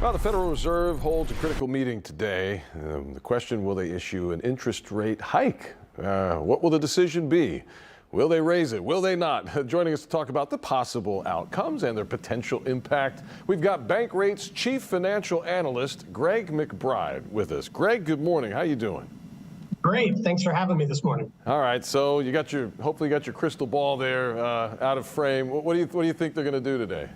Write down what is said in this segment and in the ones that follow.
Well, the Federal Reserve holds a critical meeting today. The question, will they issue an interest rate hike? What will the decision be? Will they raise it? Will they not? Joining us to talk about the possible outcomes and their potential impact, we've got Bankrate's Chief Financial Analyst, Greg McBride, with us. Greg, good morning. How you doing? Great. Thanks for having me this morning. All right. So you got hopefully got your crystal ball there out of frame. What do you think they're going to do today?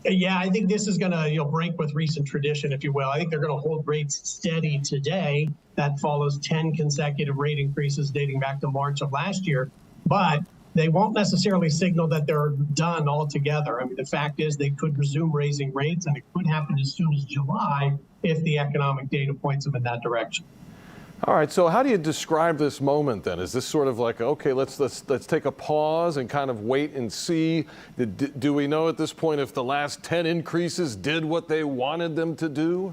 Yeah, I think this is going to break with recent tradition, if you will. I think they're going to hold rates steady today. That follows 10 consecutive rate increases dating back to March of last year. But they won't necessarily signal that they're done altogether. I mean, the fact is they could resume raising rates, and it could happen as soon as July if the economic data points them in that direction. All right, so how do you describe this moment then? Is this sort of like, okay, let's take a pause and kind of wait and see? Do we know at this point if the last 10 increases did what they wanted them to do?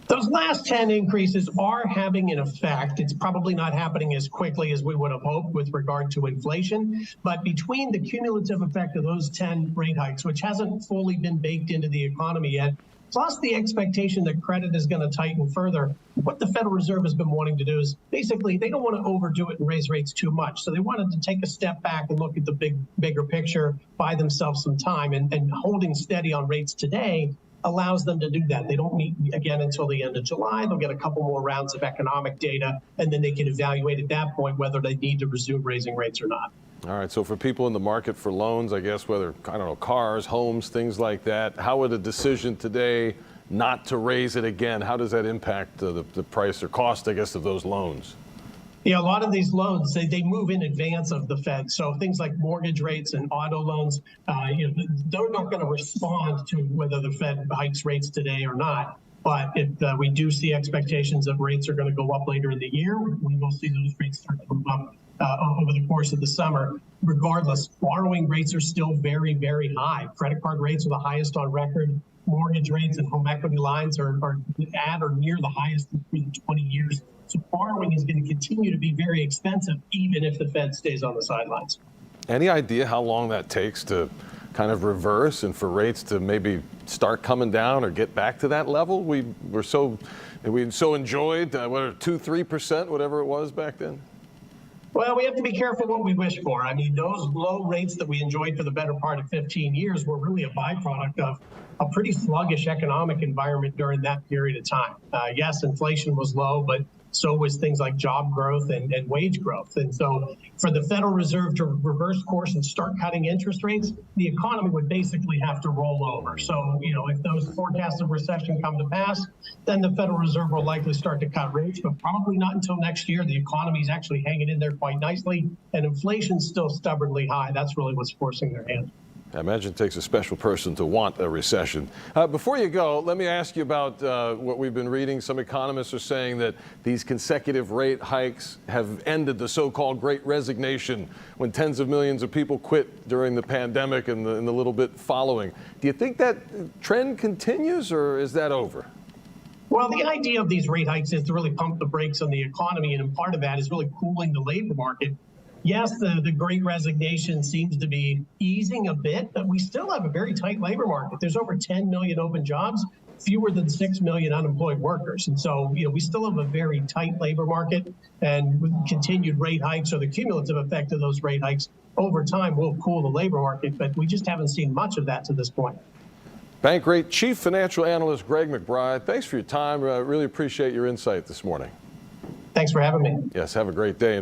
Those last 10 increases are having an effect. It's probably not happening as quickly as we would have hoped with regard to inflation. But between the cumulative effect of those 10 rate hikes, which hasn't fully been baked into the economy yet, plus the expectation that credit is going to tighten further, what the Federal Reserve has been wanting to do is basically they don't want to overdo it and raise rates too much. So they wanted to take a step back and look at the bigger picture, buy themselves some time, and holding steady on rates today allows them to do that. They don't meet again until the end of July. They'll get a couple more rounds of economic data, and then they can evaluate at that point whether they need to resume raising rates or not. All right, so for people in the market for loans, I guess, whether, I don't know, cars, homes, things like that, how would a decision today not to raise it again, how does that impact the price or cost, I guess, of those loans? Yeah, a lot of these loans, they move in advance of the Fed. So things like mortgage rates and auto loans, they're not going to respond to whether the Fed hikes rates today or not. But if we do see expectations that rates are going to go up later in the year, we will see those rates start to move up over the course of the summer. Regardless, borrowing rates are still very, very high. Credit card rates are the highest on record. Mortgage rates and home equity lines are at or near the highest in 20 years. So borrowing is going to continue to be very expensive, even if the Fed stays on the sidelines. Any idea how long that takes to kind of reverse and for rates to maybe start coming down or get back to that level? We so enjoyed 2-3%, whatever it was back then. Well, we have to be careful what we wish for. I mean, those low rates that we enjoyed for the better part of 15 years were really a byproduct of a pretty sluggish economic environment during that period of time. Yes, inflation was low, but so was things like job growth and wage growth. And so for the Federal Reserve to reverse course and start cutting interest rates, the economy would basically have to roll over. So, if those forecasts of recession come to pass, then the Federal Reserve will likely start to cut rates, but probably not until next year. The economy is actually hanging in there quite nicely, and inflation's still stubbornly high. That's really what's forcing their hand. I imagine it takes a special person to want a recession. Before you go, let me ask you about what we've been reading. Some economists are saying that these consecutive rate hikes have ended the so-called Great Resignation, when tens of millions of people quit during the pandemic and the little bit following. Do you think that trend continues, or is that over? Well, the idea of these rate hikes is to really pump the brakes on the economy, and part of that is really cooling the labor market. Yes, the Great Resignation seems to be easing a bit, but we still have a very tight labor market. There's over 10 million open jobs, fewer than 6 million unemployed workers. And so, we still have a very tight labor market, and with continued rate hikes or the cumulative effect of those rate hikes over time will cool the labor market, but we just haven't seen much of that to this point. Bankrate Chief Financial Analyst Greg McBride, thanks for your time. Really appreciate your insight this morning. Thanks for having me. Yes, have a great day.